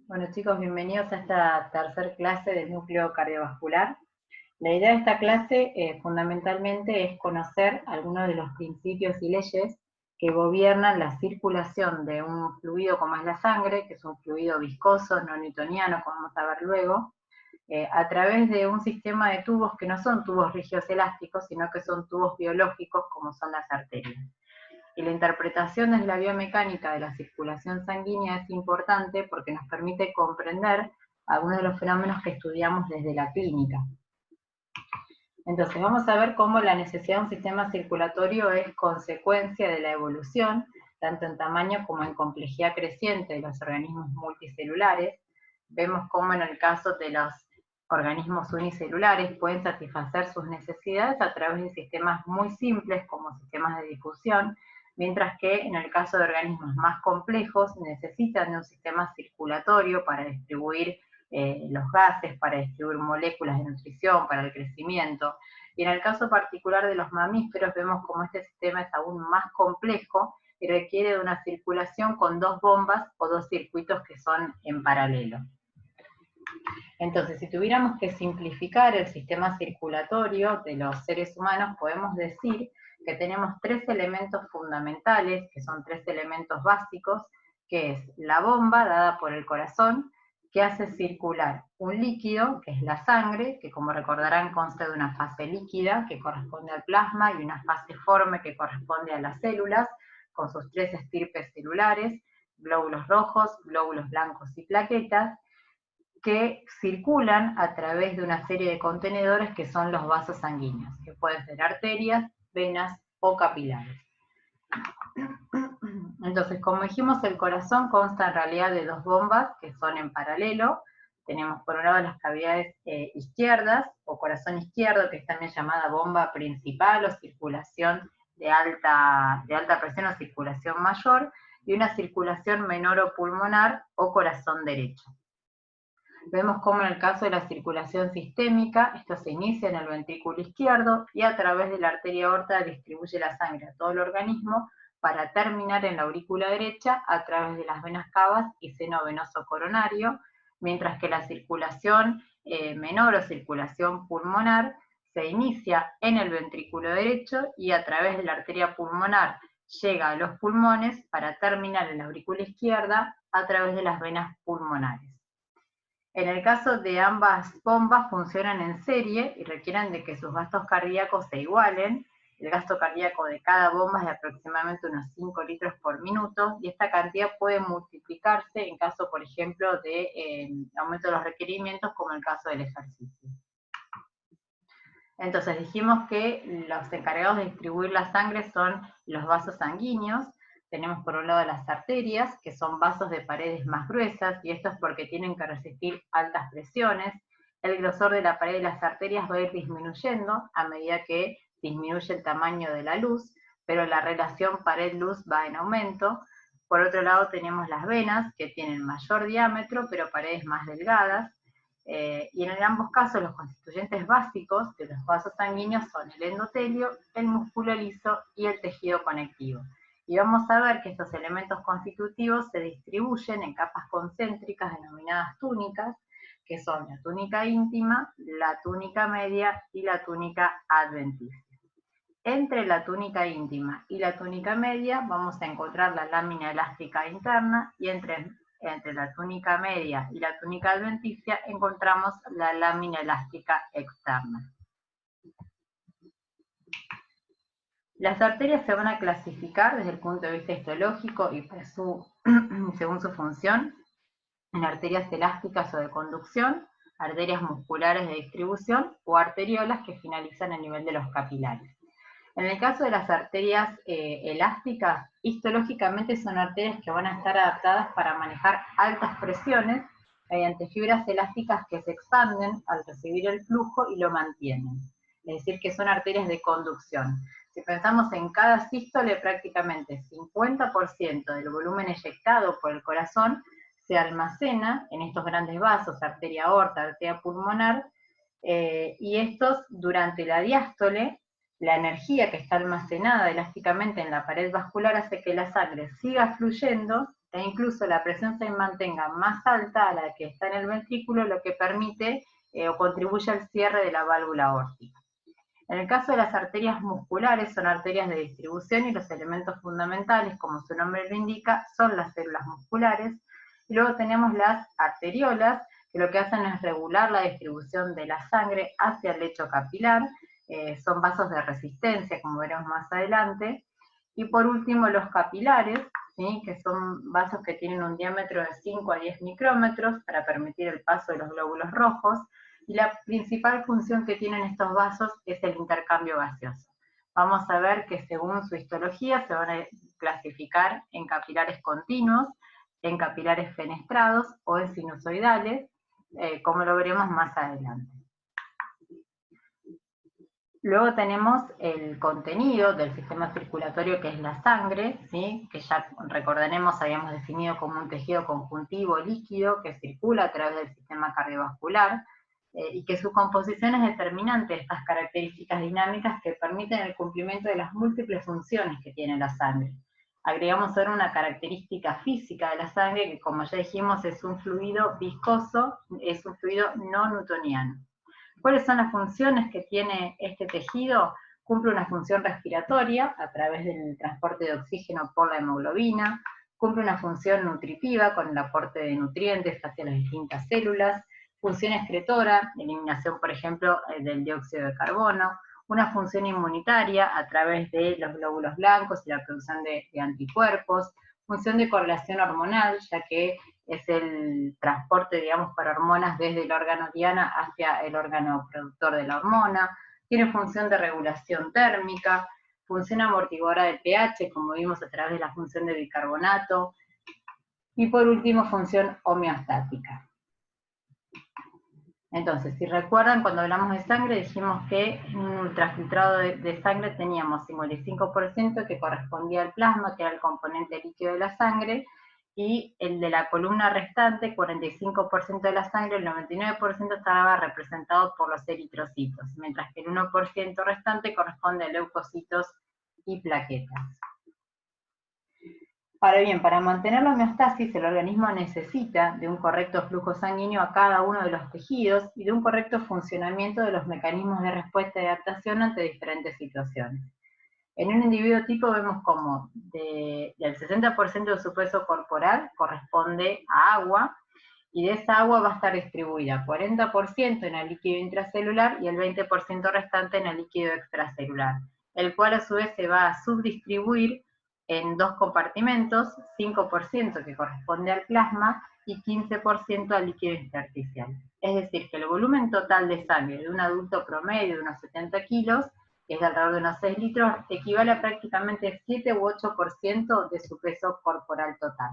Bueno chicos, bienvenidos a esta tercer clase del núcleo cardiovascular. La idea de esta clase fundamentalmente es conocer algunos de los principios y leyes que gobiernan la circulación de un fluido como es la sangre, que es un fluido viscoso, no newtoniano, como vamos a ver luego, a través de un sistema de tubos que no son tubos rígidos elásticos, sino que son tubos biológicos como son las arterias. Y la interpretación desde la biomecánica de la circulación sanguínea es importante porque nos permite comprender algunos de los fenómenos que estudiamos desde la clínica. Entonces vamos a ver cómo la necesidad de un sistema circulatorio es consecuencia de la evolución, tanto en tamaño como en complejidad creciente de los organismos multicelulares. Vemos cómo en el caso de los organismos unicelulares pueden satisfacer sus necesidades a través de sistemas muy simples como sistemas de difusión, mientras que en el caso de organismos más complejos necesitan de un sistema circulatorio para distribuir los gases, para distribuir moléculas de nutrición, para el crecimiento. Y en el caso particular de los mamíferos vemos como este sistema es aún más complejo y requiere de una circulación con dos bombas o dos circuitos que son en paralelo. Entonces, si tuviéramos que simplificar el sistema circulatorio de los seres humanos, podemos decir que tenemos tres elementos fundamentales, que son tres elementos básicos, que es la bomba dada por el corazón, que hace circular un líquido, que es la sangre, que como recordarán consta de una fase líquida, que corresponde al plasma, y una fase forme, que corresponde a las células, con sus tres estirpes celulares, glóbulos rojos, glóbulos blancos y plaquetas, que circulan a través de una serie de contenedores que son los vasos sanguíneos, que pueden ser arterias, venas o capilares. Entonces, como dijimos, el corazón consta en realidad de dos bombas que son en paralelo. Tenemos por un lado las cavidades izquierdas, o corazón izquierdo, que es también llamada bomba principal o circulación de alta presión o circulación mayor, y una circulación menor o pulmonar o corazón derecho. Vemos cómo en el caso de la circulación sistémica, esto se inicia en el ventrículo izquierdo y a través de la arteria aorta distribuye la sangre a todo el organismo para terminar en la aurícula derecha a través de las venas cavas y seno venoso coronario, mientras que la circulación menor o circulación pulmonar se inicia en el ventrículo derecho y a través de la arteria pulmonar llega a los pulmones para terminar en la aurícula izquierda a través de las venas pulmonares. En el caso de ambas bombas funcionan en serie y requieren de que sus gastos cardíacos se igualen. El gasto cardíaco de cada bomba es de aproximadamente unos 5 litros por minuto y esta cantidad puede multiplicarse en caso, por ejemplo, de aumento de los requerimientos, como el caso del ejercicio. Entonces dijimos que los encargados de distribuir la sangre son los vasos sanguíneos. Tenemos por un lado las arterias, que son vasos de paredes más gruesas, y esto es porque tienen que resistir altas presiones. El grosor de la pared de las arterias va a ir disminuyendo a medida que disminuye el tamaño de la luz, pero la relación pared-luz va en aumento. Por otro lado tenemos las venas, que tienen mayor diámetro, pero paredes más delgadas. Y en ambos casos los constituyentes básicos de los vasos sanguíneos son el endotelio, el músculo liso y el tejido conectivo. Y vamos a ver que estos elementos constitutivos se distribuyen en capas concéntricas denominadas túnicas, que son la túnica íntima, la túnica media y la túnica adventicia. Entre la túnica íntima y la túnica media vamos a encontrar la lámina elástica interna y entre la túnica media y la túnica adventicia encontramos la lámina elástica externa. Las arterias se van a clasificar desde el punto de vista histológico y según su función en arterias elásticas o de conducción, arterias musculares de distribución o arteriolas que finalizan a nivel de los capilares. En el caso de las arterias elásticas, histológicamente son arterias que van a estar adaptadas para manejar altas presiones mediante fibras elásticas que se expanden al recibir el flujo y lo mantienen. Es decir, que son arterias de conducción. Si pensamos en cada sístole, prácticamente 50% del volumen eyectado por el corazón se almacena en estos grandes vasos, arteria aorta, arteria pulmonar, y estos durante la diástole, la energía que está almacenada elásticamente en la pared vascular hace que la sangre siga fluyendo e incluso la presión se mantenga más alta a la que está en el ventrículo, lo que permite o contribuye al cierre de la válvula aórtica. En el caso de las arterias musculares, son arterias de distribución y los elementos fundamentales, como su nombre lo indica, son las células musculares. Y luego tenemos las arteriolas, que lo que hacen es regular la distribución de la sangre hacia el lecho capilar. Son vasos de resistencia, como veremos más adelante. Y por último, los capilares, ¿sí?, que son vasos que tienen un diámetro de 5 a 10 micrómetros para permitir el paso de los glóbulos rojos. Y la principal función que tienen estos vasos es el intercambio gaseoso. Vamos a ver que según su histología se van a clasificar en capilares continuos, en capilares fenestrados o en sinusoidales, como lo veremos más adelante. Luego tenemos el contenido del sistema circulatorio, que es la sangre, ¿sí?, que ya recordaremos habíamos definido como un tejido conjuntivo líquido que circula a través del sistema cardiovascular, y que su composición es determinante de estas características dinámicas que permiten el cumplimiento de las múltiples funciones que tiene la sangre. Agregamos ahora una característica física de la sangre que, como ya dijimos, es un fluido viscoso, es un fluido no newtoniano. ¿Cuáles son las funciones que tiene este tejido? Cumple una función respiratoria a través del transporte de oxígeno por la hemoglobina, cumple una función nutritiva con el aporte de nutrientes hacia las distintas células, función excretora, eliminación, por ejemplo, del dióxido de carbono, una función inmunitaria a través de los glóbulos blancos y la producción de anticuerpos, función de correlación hormonal, ya que es el transporte, digamos, para hormonas desde el órgano diana hacia el órgano productor de la hormona, tiene función de regulación térmica, función amortiguadora del pH, como vimos a través de la función de bicarbonato, y por último, función homeostática. Entonces, si recuerdan, cuando hablamos de sangre, dijimos que en un ultrafiltrado de sangre teníamos 55% que correspondía al plasma, que era el componente líquido de la sangre, y el de la columna restante, 45% de la sangre, el 99% estaba representado por los eritrocitos, mientras que el 1% restante corresponde a leucocitos y plaquetas. Ahora bien, para mantener la homeostasis, el organismo necesita de un correcto flujo sanguíneo a cada uno de los tejidos y de un correcto funcionamiento de los mecanismos de respuesta y adaptación ante diferentes situaciones. En un individuo tipo vemos como del 60% de su peso corporal corresponde a agua, y de esa agua va a estar distribuida 40% en el líquido intracelular y el 20% restante en el líquido extracelular, el cual a su vez se va a subdistribuir en dos compartimentos, 5% que corresponde al plasma y 15% al líquido intersticial. Es decir, que el volumen total de sangre de un adulto promedio de unos 70 kilos, que es de alrededor de unos 6 litros, equivale a prácticamente 7 u 8% de su peso corporal total.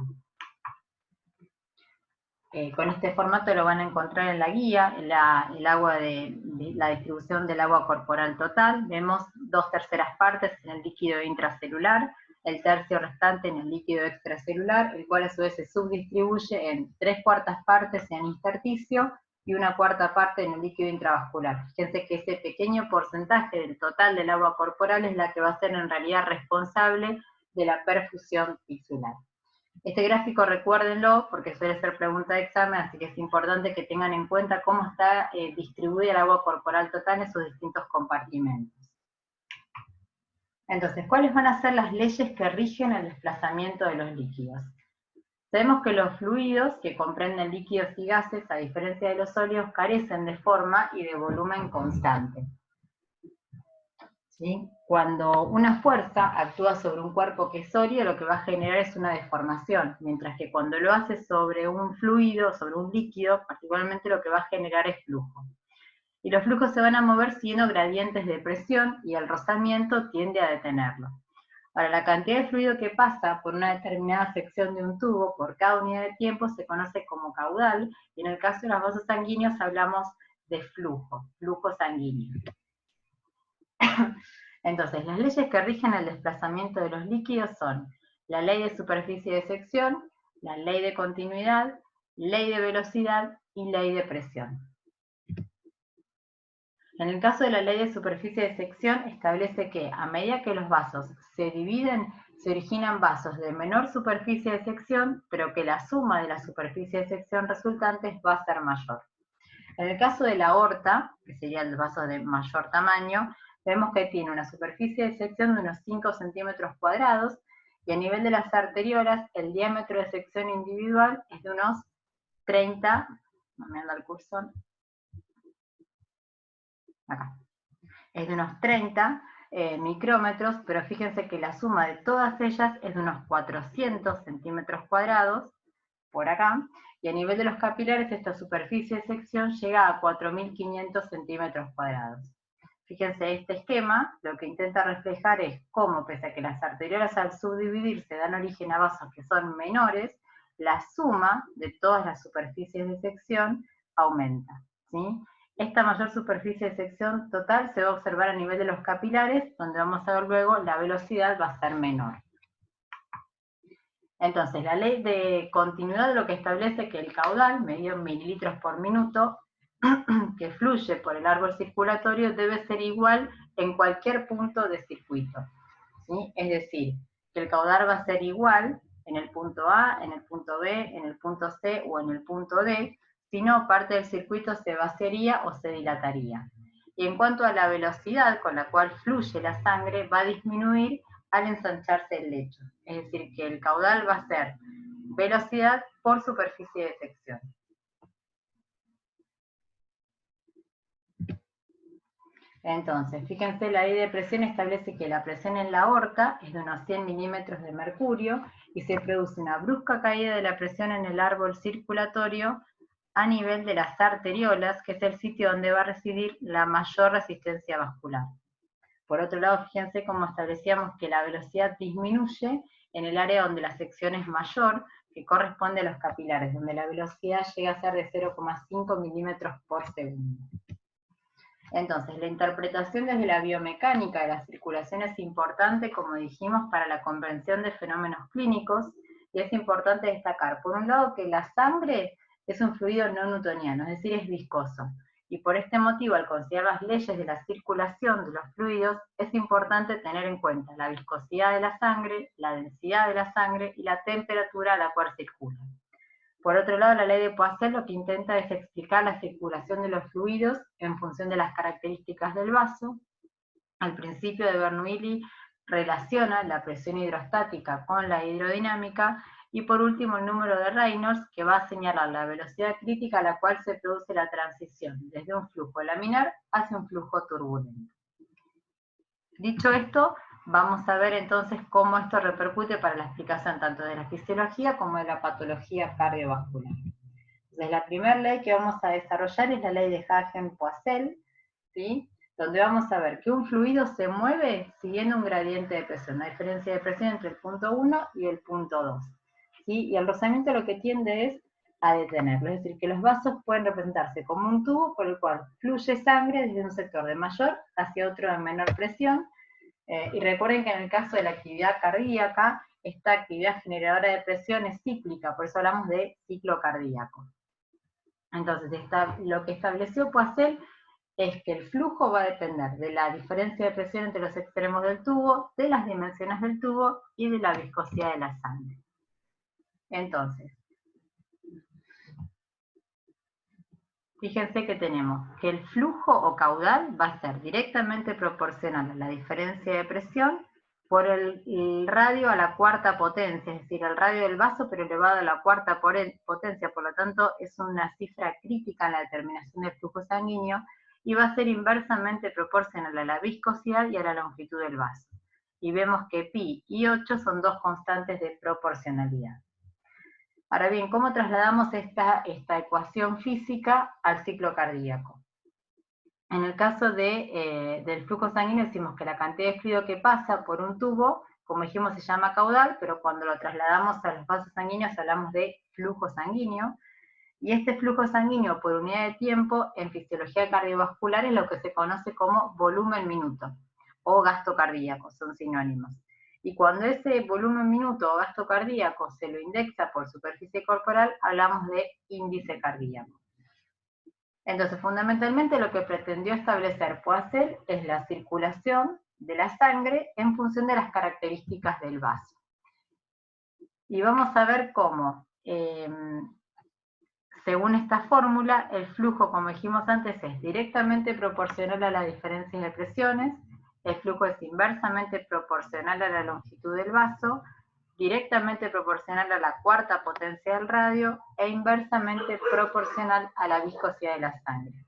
Con este formato lo van a encontrar en la guía, la distribución del agua corporal total. Vemos 2/3 partes en el líquido intracelular, el tercio restante en el líquido extracelular, el cual a su vez se subdistribuye en 3/4 partes en intersticio y 1/4 parte en el líquido intravascular. Fíjense que ese pequeño porcentaje del total del agua corporal es la que va a ser en realidad responsable de la perfusión tisular. Este gráfico recuérdenlo porque suele ser pregunta de examen, así que es importante que tengan en cuenta cómo está distribuida el agua corporal total en sus distintos compartimentos. Entonces, ¿cuáles van a ser las leyes que rigen el desplazamiento de los líquidos? Sabemos que los fluidos, que comprenden líquidos y gases, a diferencia de los sólidos, carecen de forma y de volumen constante. ¿Sí? Cuando una fuerza actúa sobre un cuerpo que es sólido, lo que va a generar es una deformación, mientras que cuando lo hace sobre un fluido, sobre un líquido, particularmente lo que va a generar es flujo. Y los flujos se van a mover siguiendo gradientes de presión y el rozamiento tiende a detenerlo. Ahora, la cantidad de fluido que pasa por una determinada sección de un tubo por cada unidad de tiempo se conoce como caudal, y en el caso de los vasos sanguíneos hablamos de flujo sanguíneo. Entonces, las leyes que rigen el desplazamiento de los líquidos son la ley de superficie de sección, la ley de continuidad, ley de velocidad y ley de presión. En el caso de la ley de superficie de sección, establece que a medida que los vasos se dividen, se originan vasos de menor superficie de sección, pero que la suma de la superficie de sección resultantes va a ser mayor. En el caso de la aorta, que sería el vaso de mayor tamaño, vemos que tiene una superficie de sección de unos 5 centímetros cuadrados, y a nivel de las arteriolas, el diámetro de sección individual es de unos 30, no me anda el cursor, acá, es de unos 30 micrómetros, pero fíjense que la suma de todas ellas es de unos 400 centímetros cuadrados, por acá, y a nivel de los capilares esta superficie de sección llega a 4.500 centímetros cuadrados. Fíjense, este esquema lo que intenta reflejar es cómo, pese a que las arteriolas al subdividirse dan origen a vasos que son menores, la suma de todas las superficies de sección aumenta, ¿sí? Esta mayor superficie de sección total se va a observar a nivel de los capilares, donde vamos a ver luego la velocidad va a ser menor. Entonces, la ley de continuidad lo que establece que el caudal, medido en mililitros por minuto, que fluye por el árbol circulatorio debe ser igual en cualquier punto de circuito, ¿sí? Es decir, que el caudal va a ser igual en el punto A, en el punto B, en el punto C o en el punto D, si no, parte del circuito se vaciaría o se dilataría. Y en cuanto a la velocidad con la cual fluye la sangre, va a disminuir al ensancharse el lecho. Es decir, que el caudal va a ser velocidad por superficie de sección. Entonces, fíjense, la ley de presión establece que la presión en la aorta es de unos 100 milímetros de mercurio y se produce una brusca caída de la presión en el árbol circulatorio a nivel de las arteriolas, que es el sitio donde va a residir la mayor resistencia vascular. Por otro lado, fíjense cómo establecíamos que la velocidad disminuye en el área donde la sección es mayor, que corresponde a los capilares, donde la velocidad llega a ser de 0,5 milímetros por segundo. Entonces, la interpretación desde la biomecánica de la circulación es importante, como dijimos, para la comprensión de fenómenos clínicos, y es importante destacar, por un lado, que la sangre es un fluido no newtoniano, es decir, es viscoso, y por este motivo, al considerar las leyes de la circulación de los fluidos, es importante tener en cuenta la viscosidad de la sangre, la densidad de la sangre y la temperatura a la cual circula. Por otro lado, la ley de Poiseuille lo que intenta es explicar la circulación de los fluidos en función de las características del vaso. Al principio de Bernoulli relaciona la presión hidrostática con la hidrodinámica, y por último el número de Reynolds, que va a señalar la velocidad crítica a la cual se produce la transición desde un flujo laminar hacia un flujo turbulento. Dicho esto, vamos a ver entonces cómo esto repercute para la explicación tanto de la fisiología como de la patología cardiovascular. Entonces, la primera ley que vamos a desarrollar es la ley de Hagen-Poiseuille, ¿sí? Donde vamos a ver que un fluido se mueve siguiendo un gradiente de presión, una diferencia de presión entre el punto 1 y el punto 2. ¿Sí? Y el rozamiento lo que tiende es a detenerlo, es decir, que los vasos pueden representarse como un tubo por el cual fluye sangre desde un sector de mayor hacia otro de menor presión, y recuerden que en el caso de la actividad cardíaca, esta actividad generadora de presión es cíclica, por eso hablamos de ciclo cardíaco. Entonces, lo que estableció Poiseuille es que el flujo va a depender de la diferencia de presión entre los extremos del tubo, de las dimensiones del tubo y de la viscosidad de la sangre. Entonces, fíjense que tenemos que el flujo o caudal va a ser directamente proporcional a la diferencia de presión por el radio a la cuarta potencia, es decir, el radio del vaso pero elevado a la cuarta potencia, por lo tanto es una cifra crítica en la determinación del flujo sanguíneo, y va a ser inversamente proporcional a la viscosidad y a la longitud del vaso. Y vemos que pi y 8 son dos constantes de proporcionalidad. Ahora bien, ¿cómo trasladamos esta ecuación física al ciclo cardíaco? En el caso del flujo sanguíneo decimos que la cantidad de fluido que pasa por un tubo, como dijimos, se llama caudal, pero cuando lo trasladamos a los vasos sanguíneos hablamos de flujo sanguíneo, y este flujo sanguíneo por unidad de tiempo en fisiología cardiovascular es lo que se conoce como volumen minuto, o gasto cardíaco, son sinónimos. Y cuando ese volumen minuto o gasto cardíaco se lo indexa por superficie corporal, hablamos de índice cardíaco. Entonces, fundamentalmente lo que pretendió establecer Poiseuille es la circulación de la sangre en función de las características del vaso. Y vamos a ver cómo, según esta fórmula, el flujo, como dijimos antes, es directamente proporcional a la diferencia de presiones, el flujo es inversamente proporcional a la longitud del vaso, directamente proporcional a la cuarta potencia del radio e inversamente proporcional a la viscosidad de la sangre.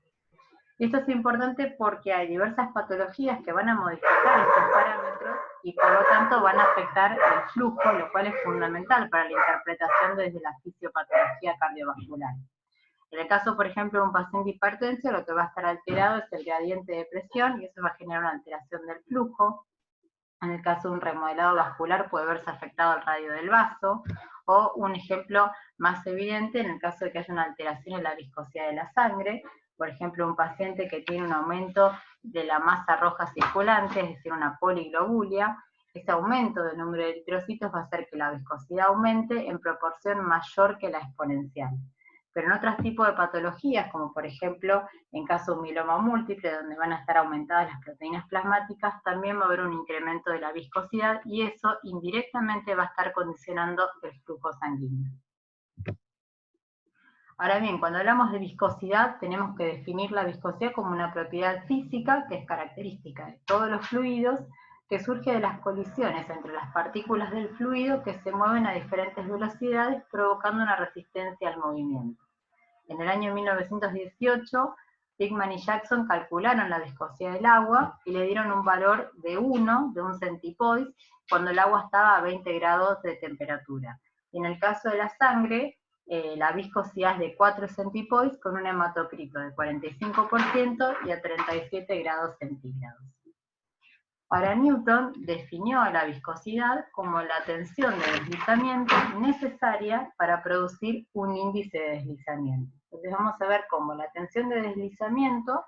Esto es importante porque hay diversas patologías que van a modificar estos parámetros y por lo tanto van a afectar el flujo, lo cual es fundamental para la interpretación desde la fisiopatología cardiovascular. En el caso, por ejemplo, de un paciente hipertenso, lo que va a estar alterado es el gradiente de presión y eso va a generar una alteración del flujo. En el caso de un remodelado vascular puede verse afectado el radio del vaso, o un ejemplo más evidente en el caso de que haya una alteración en la viscosidad de la sangre, por ejemplo, un paciente que tiene un aumento de la masa roja circulante, es decir, una poliglobulia, ese aumento del número de eritrocitos va a hacer que la viscosidad aumente en proporción mayor que la exponencial. Pero en otros tipos de patologías, como por ejemplo en caso de un mieloma múltiple, donde van a estar aumentadas las proteínas plasmáticas, también va a haber un incremento de la viscosidad y eso indirectamente va a estar condicionando el flujo sanguíneo. Ahora bien, cuando hablamos de viscosidad, tenemos que definir la viscosidad como una propiedad física que es característica de todos los fluidos, que surge de las colisiones entre las partículas del fluido que se mueven a diferentes velocidades, provocando una resistencia al movimiento. En el año 1918, Pigman y Jackson calcularon la viscosidad del agua y le dieron un valor de 1, de un centipoise, cuando el agua estaba a 20 grados de temperatura. Y en el caso de la sangre, la viscosidad es de 4 centipoise con un hematocrito de 45% y a 37 grados centígrados. Ahora Newton definió la viscosidad como la tensión de deslizamiento necesaria para producir un índice de deslizamiento. Entonces vamos a ver cómo la tensión de deslizamiento,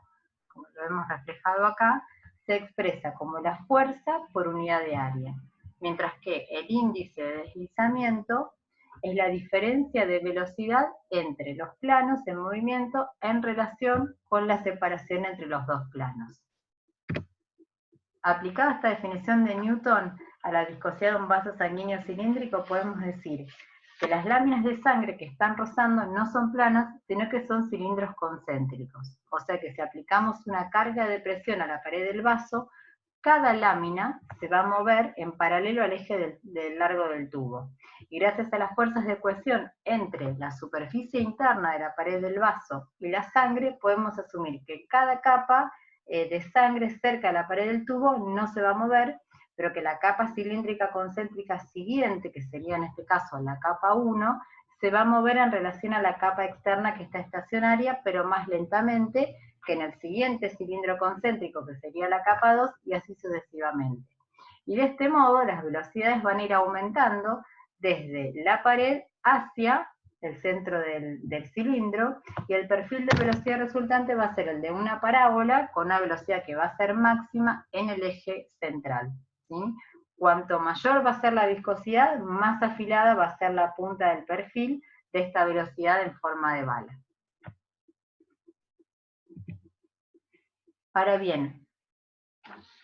como lo hemos reflejado acá, se expresa como la fuerza por unidad de área, mientras que el índice de deslizamiento es la diferencia de velocidad entre los planos en movimiento en relación con la separación entre los dos planos. Aplicada esta definición de Newton a la viscosidad de un vaso sanguíneo cilíndrico, podemos decir que las láminas de sangre que están rozando no son planas, sino que son cilindros concéntricos. O sea que si aplicamos una carga de presión a la pared del vaso, cada lámina se va a mover en paralelo al eje del largo del tubo. Y gracias a las fuerzas de cohesión entre la superficie interna de la pared del vaso y la sangre, podemos asumir que cada capa de sangre cerca de la pared del tubo no se va a mover, pero que la capa cilíndrica concéntrica siguiente, que sería en este caso la capa 1, se va a mover en relación a la capa externa que está estacionaria, pero más lentamente que en el siguiente cilindro concéntrico, que sería la capa 2, y así sucesivamente. Y de este modo las velocidades van a ir aumentando desde la pared hacia el centro del cilindro, y el perfil de velocidad resultante va a ser el de una parábola con una velocidad que va a ser máxima en el eje central, ¿sí? Cuanto mayor va a ser la viscosidad, más afilada va a ser la punta del perfil de esta velocidad en forma de bala. Ahora bien,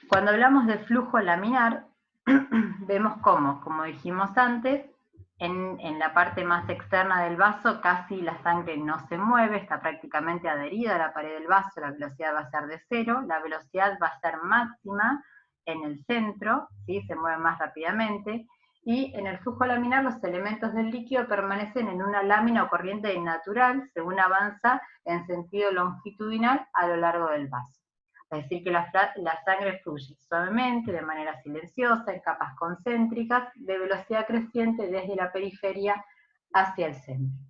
cuando hablamos de flujo laminar, vemos cómo, como dijimos antes, en la parte más externa del vaso casi la sangre no se mueve, está prácticamente adherida a la pared del vaso, la velocidad va a ser de 0, la velocidad va a ser máxima en el centro, ¿sí? Se mueve más rápidamente, y en el flujo laminar los elementos del líquido permanecen en una lámina o corriente natural según avanza en sentido longitudinal a lo largo del vaso. Es decir, que la sangre fluye suavemente, de manera silenciosa, en capas concéntricas, de velocidad creciente desde la periferia hacia el centro.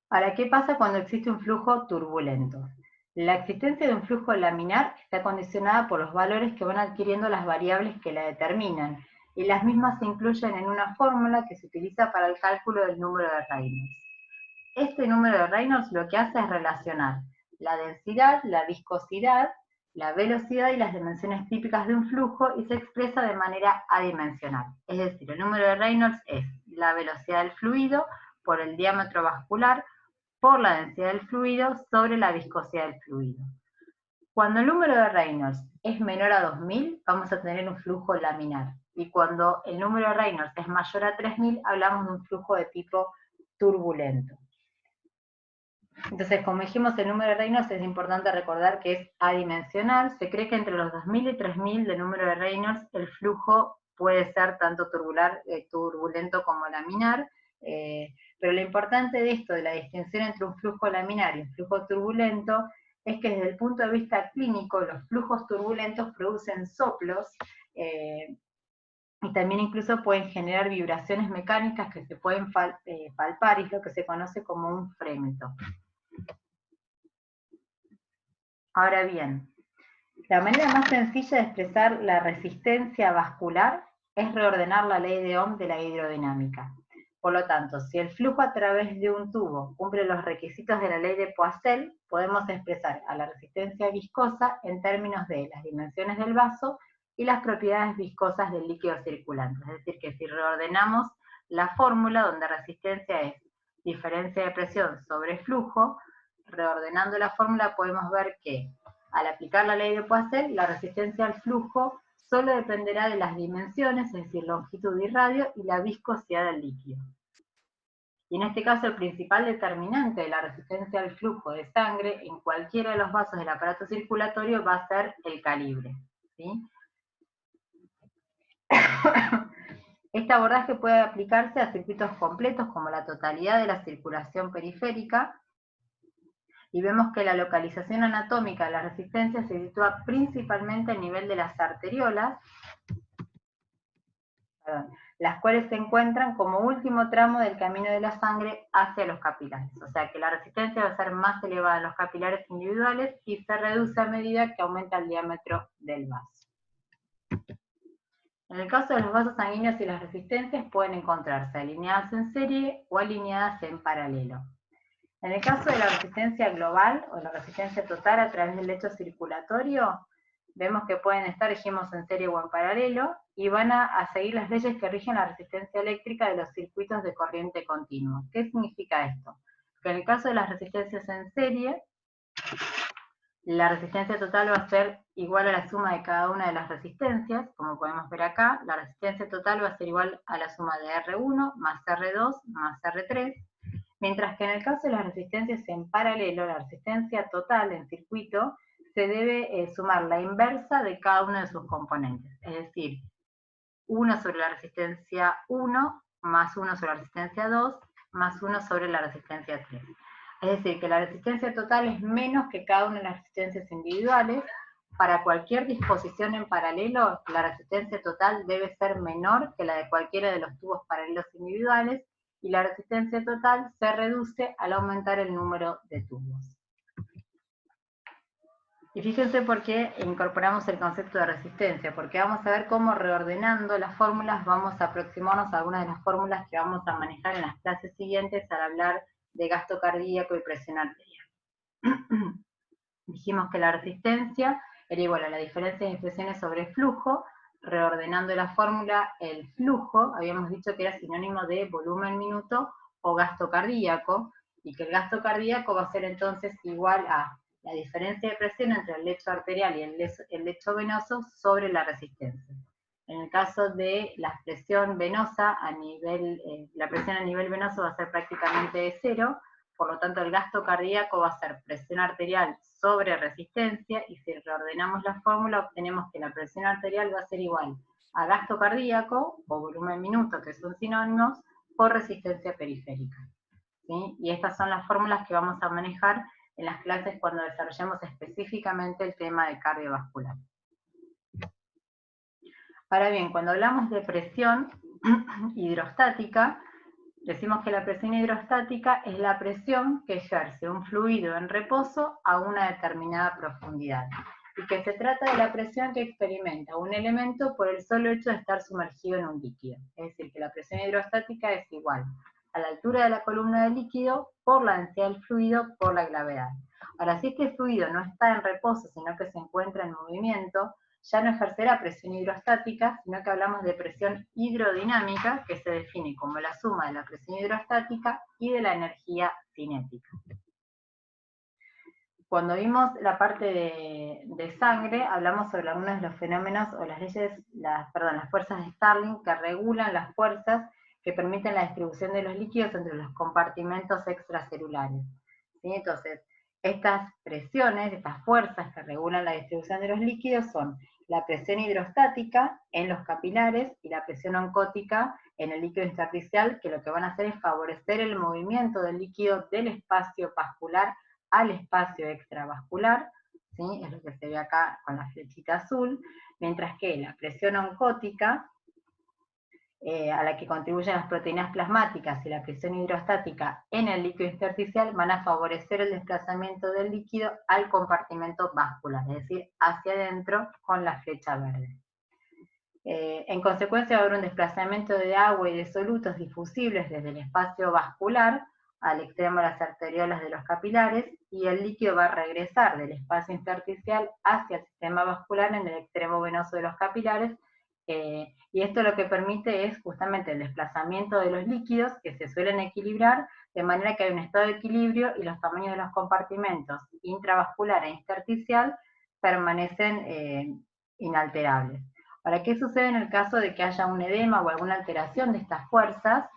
Ahora, ¿qué pasa cuando existe un flujo turbulento? La existencia de un flujo laminar está condicionada por los valores que van adquiriendo las variables que la determinan, y las mismas se incluyen en una fórmula que se utiliza para el cálculo del número de Reynolds. Este número de Reynolds lo que hace es relacionar la densidad, la viscosidad, la velocidad y las dimensiones típicas de un flujo, y se expresa de manera adimensional. Es decir, el número de Reynolds es la velocidad del fluido por el diámetro vascular por la densidad del fluido sobre la viscosidad del fluido. Cuando el número de Reynolds es menor a 2000, vamos a tener un flujo laminar. Y cuando el número de Reynolds es mayor a 3000, hablamos de un flujo de tipo turbulento. Entonces, como dijimos, el número de Reynolds es importante recordar que es adimensional. Se cree que entre los 2000 y 3000 del número de Reynolds el flujo puede ser tanto turbulento como laminar, pero lo importante de esto, de la distinción entre un flujo laminar y un flujo turbulento, es que desde el punto de vista clínico los flujos turbulentos producen soplos y también incluso pueden generar vibraciones mecánicas que se pueden palpar, y es lo que se conoce como un frémito. Ahora bien, la manera más sencilla de expresar la resistencia vascular es reordenar la ley de Ohm de la hidrodinámica. Por lo tanto, si el flujo a través de un tubo cumple los requisitos de la ley de Poiseuille, podemos expresar a la resistencia viscosa en términos de las dimensiones del vaso y las propiedades viscosas del líquido circulante. Es decir, que si reordenamos la fórmula donde resistencia es diferencia de presión sobre flujo, reordenando la fórmula podemos ver que al aplicar la ley de Poiseuille, la resistencia al flujo solo dependerá de las dimensiones, es decir, longitud y radio, y la viscosidad del líquido. Y en este caso, el principal determinante de la resistencia al flujo de sangre en cualquiera de los vasos del aparato circulatorio va a ser el calibre, ¿sí? Este abordaje puede aplicarse a circuitos completos como la totalidad de la circulación periférica, y vemos que la localización anatómica de la resistencia se sitúa principalmente a nivel de las arteriolas, las cuales se encuentran como último tramo del camino de la sangre hacia los capilares. O sea que la resistencia va a ser más elevada en los capilares individuales y se reduce a medida que aumenta el diámetro del vaso. En el caso de los vasos sanguíneos y las resistencias pueden encontrarse alineadas en serie o alineadas en paralelo. En el caso de la resistencia global o la resistencia total a través del lecho circulatorio, vemos que pueden estar, dijimos, en serie o en paralelo, y van a seguir las leyes que rigen la resistencia eléctrica de los circuitos de corriente continua. ¿Qué significa esto? Que en el caso de las resistencias en serie, la resistencia total va a ser igual a la suma de cada una de las resistencias, como podemos ver acá. La resistencia total va a ser igual a la suma de R1 más R2 más R3, mientras que en el caso de las resistencias en paralelo, la resistencia total en circuito se debe sumar la inversa de cada uno de sus componentes, es decir, 1 sobre la resistencia 1 más 1 sobre la resistencia 2 más 1 sobre la resistencia 3. Es decir, que la resistencia total es menos que cada una de las resistencias individuales. Para cualquier disposición en paralelo, la resistencia total debe ser menor que la de cualquiera de los tubos paralelos individuales, y la resistencia total se reduce al aumentar el número de tubos. Y fíjense por qué incorporamos el concepto de resistencia, porque vamos a ver cómo reordenando las fórmulas vamos a aproximarnos a algunas de las fórmulas que vamos a manejar en las clases siguientes al hablar de gasto cardíaco y presión arterial. Dijimos que la resistencia era igual a la diferencia de impresiones sobre flujo. Reordenando la fórmula, el flujo, habíamos dicho que era sinónimo de volumen minuto o gasto cardíaco, y que el gasto cardíaco va a ser entonces igual a la diferencia de presión entre el lecho arterial y el lecho venoso sobre la resistencia. En el caso de la presión venosa, la presión a nivel venoso va a ser prácticamente de cero. Por lo tanto, el gasto cardíaco va a ser presión arterial sobre resistencia, y si reordenamos la fórmula obtenemos que la presión arterial va a ser igual a gasto cardíaco, o volumen minuto, que son sinónimos, por resistencia periférica, ¿sí? Y estas son las fórmulas que vamos a manejar en las clases cuando desarrollemos específicamente el tema de cardiovascular. Ahora bien, cuando hablamos de presión hidrostática, decimos que la presión hidrostática es la presión que ejerce un fluido en reposo a una determinada profundidad, y que se trata de la presión que experimenta un elemento por el solo hecho de estar sumergido en un líquido. Es decir, que la presión hidrostática es igual a la altura de la columna del líquido por la densidad del fluido por la gravedad. Ahora, si este fluido no está en reposo, sino que se encuentra en movimiento, ya no ejercerá presión hidrostática, sino que hablamos de presión hidrodinámica, que se define como la suma de la presión hidrostática y de la energía cinética. Cuando vimos la parte de sangre, hablamos sobre algunos de los fenómenos o las fuerzas de Starling que regulan las fuerzas que permiten la distribución de los líquidos entre los compartimentos extracelulares. ¿Sí? Entonces, estas presiones, estas fuerzas que regulan la distribución de los líquidos son la presión hidrostática en los capilares y la presión oncótica en el líquido intersticial, que lo que van a hacer es favorecer el movimiento del líquido del espacio vascular al espacio extravascular, ¿sí? Es lo que se ve acá con la flechita azul, mientras que la presión oncótica, a la que contribuyen las proteínas plasmáticas y la presión hidrostática en el líquido intersticial van a favorecer el desplazamiento del líquido al compartimento vascular, es decir, hacia adentro con la flecha verde. En consecuencia va a haber un desplazamiento de agua y de solutos difusibles desde el espacio vascular al extremo de las arteriolas de los capilares, y el líquido va a regresar del espacio intersticial hacia el sistema vascular en el extremo venoso de los capilares, y esto lo que permite es justamente el desplazamiento de los líquidos que se suelen equilibrar, de manera que hay un estado de equilibrio y los tamaños de los compartimentos intravascular e intersticial permanecen inalterables. Ahora, ¿qué sucede en el caso de que haya un edema o alguna alteración de estas fuerzas?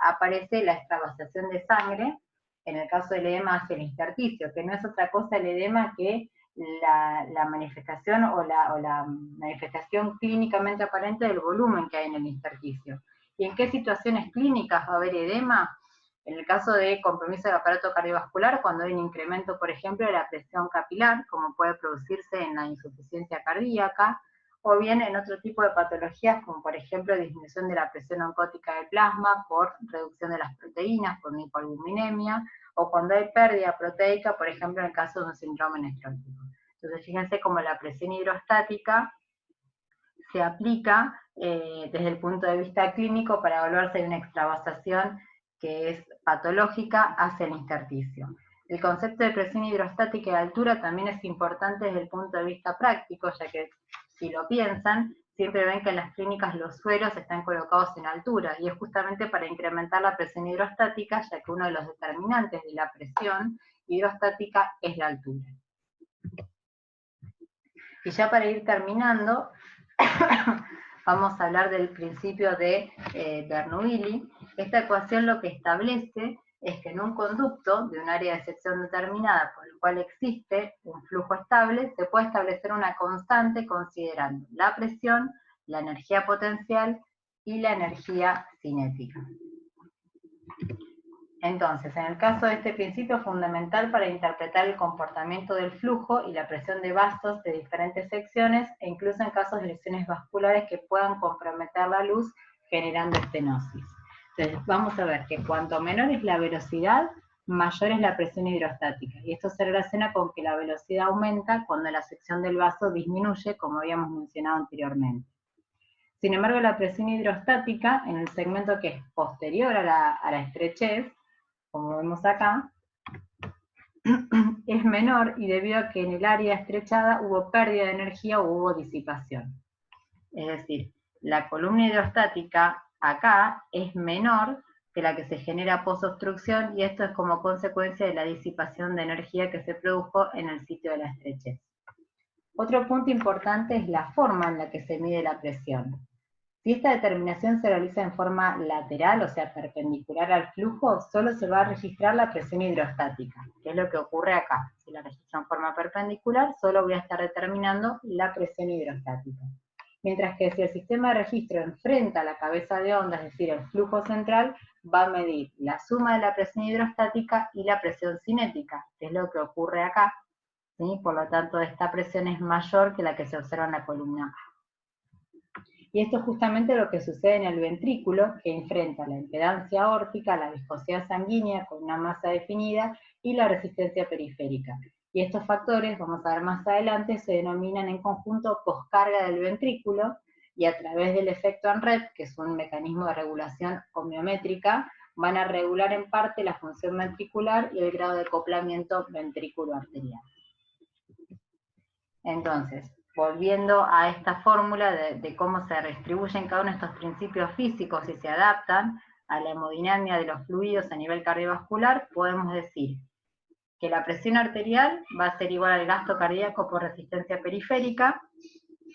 Aparece la extravasación de sangre, en el caso del edema hacia el intersticio, que no es otra cosa el edema que la manifestación o la manifestación clínicamente aparente del volumen que hay en el intersticio. ¿Y en qué situaciones clínicas va a haber edema? En el caso de compromiso del aparato cardiovascular, cuando hay un incremento, por ejemplo, de la presión capilar, como puede producirse en la insuficiencia cardíaca, o bien en otro tipo de patologías, como por ejemplo disminución de la presión oncótica del plasma por reducción de las proteínas, por una hipoalbuminemia, o cuando hay pérdida proteica, por ejemplo en el caso de un síndrome nefrótico. Entonces fíjense cómo la presión hidrostática se aplica desde el punto de vista clínico para evaluar si hay una extravasación que es patológica hacia el intersticio. El concepto de presión hidrostática y altura también es importante desde el punto de vista práctico, ya que si lo piensan, siempre ven que en las clínicas los sueros están colocados en altura, y es justamente para incrementar la presión hidrostática, ya que uno de los determinantes de la presión hidrostática es la altura. Y ya para ir terminando, vamos a hablar del principio de Bernoulli. Esta ecuación lo que establece es que en un conducto de un área de sección determinada por el cual existe un flujo estable, se puede establecer una constante considerando la presión, la energía potencial y la energía cinética. Entonces, en el caso de este principio fundamental para interpretar el comportamiento del flujo y la presión de vasos de diferentes secciones, e incluso en casos de lesiones vasculares que puedan comprometer la luz generando estenosis. Entonces, vamos a ver que cuanto menor es la velocidad, mayor es la presión hidrostática. Y esto se relaciona con que la velocidad aumenta cuando la sección del vaso disminuye, como habíamos mencionado anteriormente. Sin embargo, la presión hidrostática, en el segmento que es posterior a la estrechez, como vemos acá, es menor, y debido a que en el área estrechada hubo pérdida de energía o hubo disipación. Es decir, la columna hidrostática acá es menor que la que se genera post-obstrucción, y esto es como consecuencia de la disipación de energía que se produjo en el sitio de la estrechez. Otro punto importante es la forma en la que se mide la presión. Si esta determinación se realiza en forma lateral, o sea, perpendicular al flujo, solo se va a registrar la presión hidrostática, que es lo que ocurre acá. Si la registro en forma perpendicular, solo voy a estar determinando la presión hidrostática. Mientras que si el sistema de registro enfrenta la cabeza de onda, es decir, el flujo central, va a medir la suma de la presión hidrostática y la presión cinética, que es lo que ocurre acá, ¿sí? Por lo tanto, esta presión es mayor que la que se observa en la columna. Y esto es justamente lo que sucede en el ventrículo, que enfrenta la impedancia aórtica, la viscosidad sanguínea con una masa definida y la resistencia periférica. Y estos factores, vamos a ver más adelante, se denominan en conjunto poscarga del ventrículo, y a través del efecto ANREP, que es un mecanismo de regulación homeométrica, van a regular en parte la función ventricular y el grado de acoplamiento ventrículo-arterial. Entonces, volviendo a esta fórmula de cómo se distribuyen cada uno de estos principios físicos y se adaptan a la hemodinámica de los fluidos a nivel cardiovascular, podemos decir que la presión arterial va a ser igual al gasto cardíaco por resistencia periférica,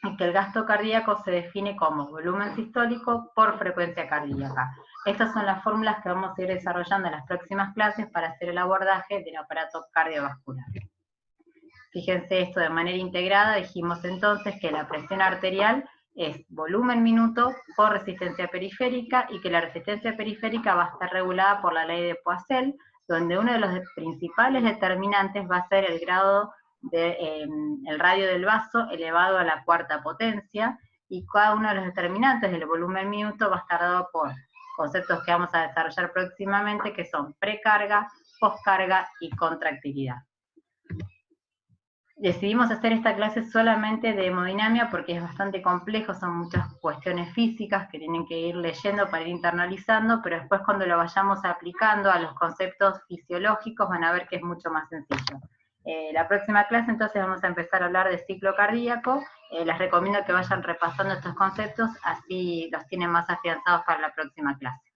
y que el gasto cardíaco se define como volumen sistólico por frecuencia cardíaca. Estas son las fórmulas que vamos a ir desarrollando en las próximas clases para hacer el abordaje del aparato cardiovascular. Fíjense esto de manera integrada, dijimos entonces que la presión arterial es volumen minuto por resistencia periférica, y que la resistencia periférica va a estar regulada por la ley de Poiseuille, donde uno de los principales determinantes va a ser el grado el radio del vaso elevado a la cuarta potencia, y cada uno de los determinantes del volumen minuto va a estar dado por conceptos que vamos a desarrollar próximamente, que son precarga, poscarga y contractilidad. Decidimos hacer esta clase solamente de hemodinamia porque es bastante complejo, son muchas cuestiones físicas que tienen que ir leyendo para ir internalizando, pero después cuando lo vayamos aplicando a los conceptos fisiológicos van a ver que es mucho más sencillo. La próxima clase entonces vamos a empezar a hablar de ciclo cardíaco. Les recomiendo que vayan repasando estos conceptos, así los tienen más afianzados para la próxima clase.